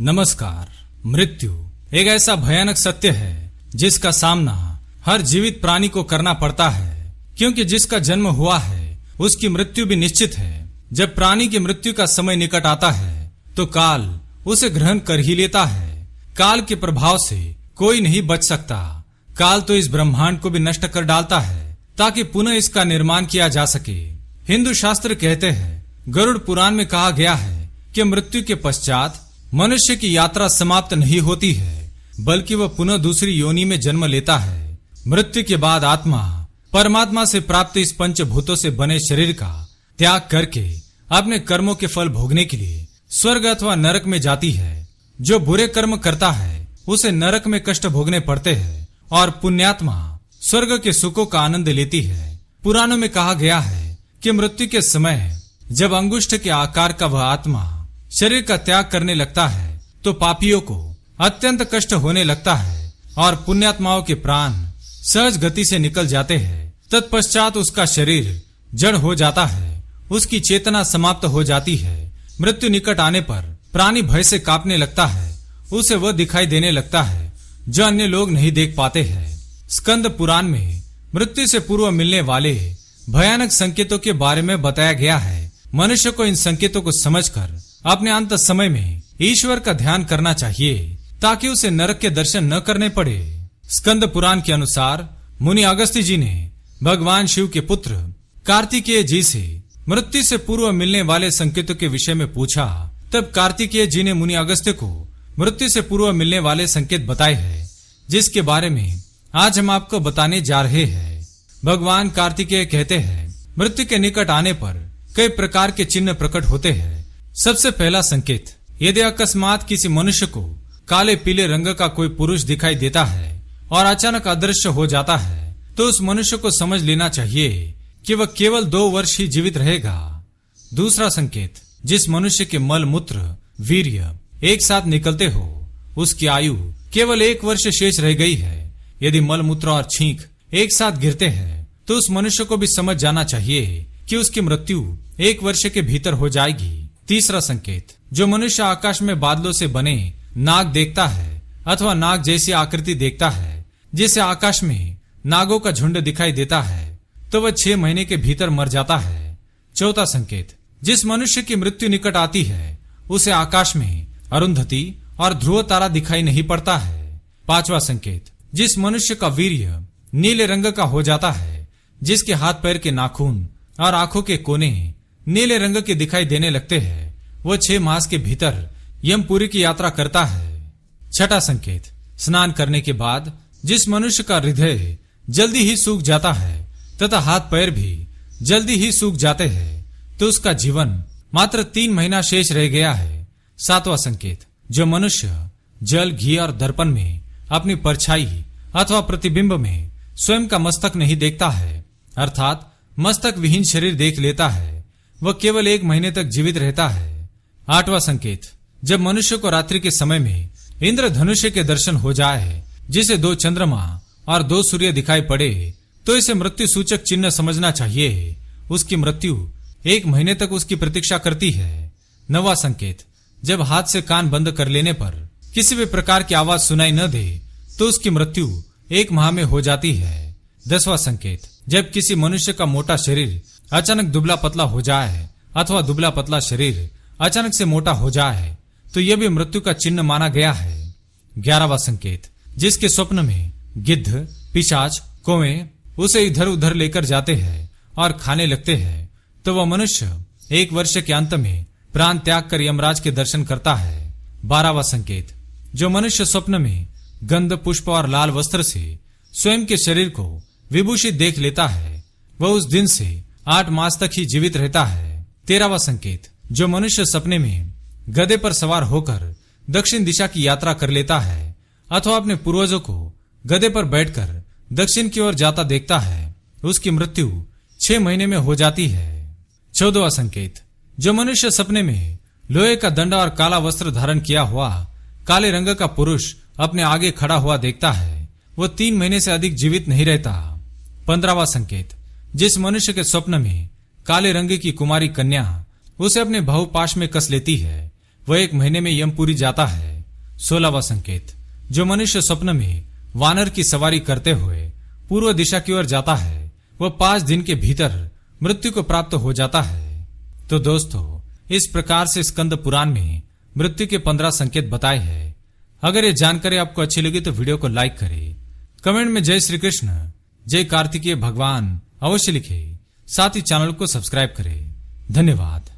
नमस्कार। मृत्यु एक ऐसा भयानक सत्य है जिसका सामना हर जीवित प्राणी को करना पड़ता है, क्योंकि जिसका जन्म हुआ है उसकी मृत्यु भी निश्चित है। जब प्राणी की मृत्यु का समय निकट आता है तो काल उसे ग्रहण कर ही लेता है। काल के प्रभाव से कोई नहीं बच सकता। काल तो इस ब्रह्मांड को भी नष्ट कर डालता है ताकि पुनः इसका निर्माण किया जा सके। हिंदू शास्त्र कहते हैं, गरुड़ पुराण में कहा गया है कि मृत्यु के पश्चात मनुष्य की यात्रा समाप्त नहीं होती है, बल्कि वह पुनः दूसरी योनि में जन्म लेता है। मृत्यु के बाद आत्मा परमात्मा से प्राप्त इस पंचभूतों से बने शरीर का त्याग करके अपने कर्मों के फल भोगने के लिए स्वर्ग अथवा नरक में जाती है। जो बुरे कर्म करता है उसे नरक में कष्ट भोगने पड़ते हैं और पुण्यात्मा स्वर्ग के सुखों का आनंद लेती है। पुराणों में कहा गया है कि मृत्यु के समय जब अंगुष्ठ के आकार का वह आत्मा शरीर का त्याग करने लगता है तो पापियों को अत्यंत कष्ट होने लगता है और पुण्यात्माओं के प्राण सहज गति से निकल जाते हैं। तत्पश्चात उसका शरीर जड़ हो जाता है, उसकी चेतना समाप्त हो जाती है। मृत्यु निकट आने पर प्राणी भय से कांपने लगता है। उसे वह दिखाई देने लगता है जो अन्य लोग नहीं देख पाते हैं। स्कंद पुराण में मृत्यु से पूर्व मिलने वाले भयानक संकेतों के बारे में बताया गया है। मनुष्य को इन संकेतों को समझकर अपने अंत समय में ईश्वर का ध्यान करना चाहिए ताकि उसे नरक के दर्शन न करने पड़े। स्कंद पुराण के अनुसार मुनि अगस्त्य जी ने भगवान शिव के पुत्र कार्तिकेय जी से मृत्यु से पूर्व मिलने वाले संकेतों के विषय में पूछा। तब कार्तिकेय जी ने मुनि अगस्त्य को मृत्यु से पूर्व मिलने वाले संकेत बताए हैं, जिसके बारे में आज हम आपको बताने जा रहे हैं। भगवान कार्तिकेय कहते हैं, मृत्यु के निकट आने पर कई प्रकार के चिन्ह प्रकट होते हैं। सबसे पहला संकेत, यदि अकस्मात किसी मनुष्य को काले पीले रंग का कोई पुरुष दिखाई देता है और अचानक अदृश्य हो जाता है तो उस मनुष्य को समझ लेना चाहिए कि वह केवल 2 वर्ष ही जीवित रहेगा। दूसरा संकेत, जिस मनुष्य के मल मूत्र वीर्य एक साथ निकलते हो उसकी आयु केवल 1 वर्ष शेष रह गई है। यदि मल मूत्र और छींक एक साथ गिरते हैं तो उस मनुष्य को भी समझ जाना चाहिए कि उसकी मृत्यु 1 वर्ष के भीतर हो जाएगी। तीसरा संकेत, जो मनुष्य आकाश में बादलों से बने नाग देखता है अथवा नाग जैसी आकृति देखता है जिसे आकाश में नागों का झुंड दिखाई देता है तो वह 6 महीने के भीतर मर जाता है। चौथा संकेत, जिस मनुष्य की मृत्यु निकट आती है उसे आकाश में अरुंधति और ध्रुव तारा दिखाई नहीं पड़ता है। पांचवा संकेत, जिस मनुष्य का वीर्य नीले रंग का हो जाता है, जिसके हाथ पैर के नाखून और आंखों के कोने नीले रंग के दिखाई देने लगते हैं, वह 6 मास के भीतर यमपुरी की यात्रा करता है। छठा संकेत, स्नान करने के बाद जिस मनुष्य का हृदय जल्दी ही सूख जाता है तथा हाथ पैर भी जल्दी ही सूख जाते हैं तो उसका जीवन मात्र 3 महीना शेष रह गया है। सातवां संकेत, जो मनुष्य जल घी और दर्पण में अपनी परछाई अथवा प्रतिबिंब में स्वयं का मस्तक नहीं देखता है, अर्थात मस्तक विहीन शरीर देख लेता है, वह केवल 1 महीने तक जीवित रहता है। आठवां संकेत, जब मनुष्य को रात्रि के समय में इंद्रधनुष के दर्शन हो जाए जिसे 2 चंद्रमा और 2 सूर्य दिखाई पड़े तो इसे मृत्यु सूचक चिन्ह समझना चाहिए। उसकी मृत्यु 1 महीने तक उसकी प्रतीक्षा करती है। 9वां संकेत, जब हाथ से कान बंद कर लेने पर किसी भी प्रकार की आवाज सुनाई न दे तो उसकी मृत्यु 1 माह में हो जाती है। 10वां संकेत, जब किसी मनुष्य का मोटा शरीर अचानक दुबला पतला हो जाए अथवा दुबला पतला शरीर अचानक से मोटा हो जाए तो यह भी मृत्यु का चिन्ह माना गया है। 11वां संकेत, जिसके स्वप्न में गिद्ध पिशाच कौवे उसे इधर उधर लेकर जाते हैं और खाने लगते हैं तो वह मनुष्य 1 वर्ष के अंत में प्राण त्याग कर यमराज के दर्शन करता है। 12वां संकेत, जो मनुष्य स्वप्न में गंध पुष्प और लाल वस्त्र से स्वयं के शरीर को विभूषित देख लेता है वह उस दिन से 8 मास तक ही जीवित रहता है। 13वां संकेत, जो मनुष्य सपने में गधे पर सवार होकर दक्षिण दिशा की यात्रा कर लेता है अथवा अपने पूर्वजों को गधे पर बैठकर दक्षिण की ओर जाता देखता है उसकी मृत्यु 6 महीने में हो जाती है। 14वां संकेत, जो मनुष्य सपने में लोहे का दंडा और काला वस्त्र धारण किया हुआ काले रंग का पुरुष अपने आगे खड़ा हुआ देखता है वह 3 महीने से अधिक जीवित नहीं रहता। 15वां संकेत, जिस मनुष्य के स्वप्न में काले रंग की कुमारी कन्या उसे अपने बाहुपाश में कस लेती है वह 1 महीने में यमपुरी जाता है। 16वां संकेत, जो मनुष्य स्वप्न में वानर की सवारी करते हुए पूर्व दिशा की ओर जाता है वह 5 दिन के भीतर मृत्यु को प्राप्त हो जाता है। तो दोस्तों, इस प्रकार से स्कंद पुराण में मृत्यु के 15 संकेत बताए हैं। अगर ये जानकारी आपको अच्छी लगी तो वीडियो को लाइक करें, कमेंट में जय श्री कृष्ण, जय कार्तिकेय भगवान अवश्य लिखें, साथ ही चैनल को सब्सक्राइब करें। धन्यवाद।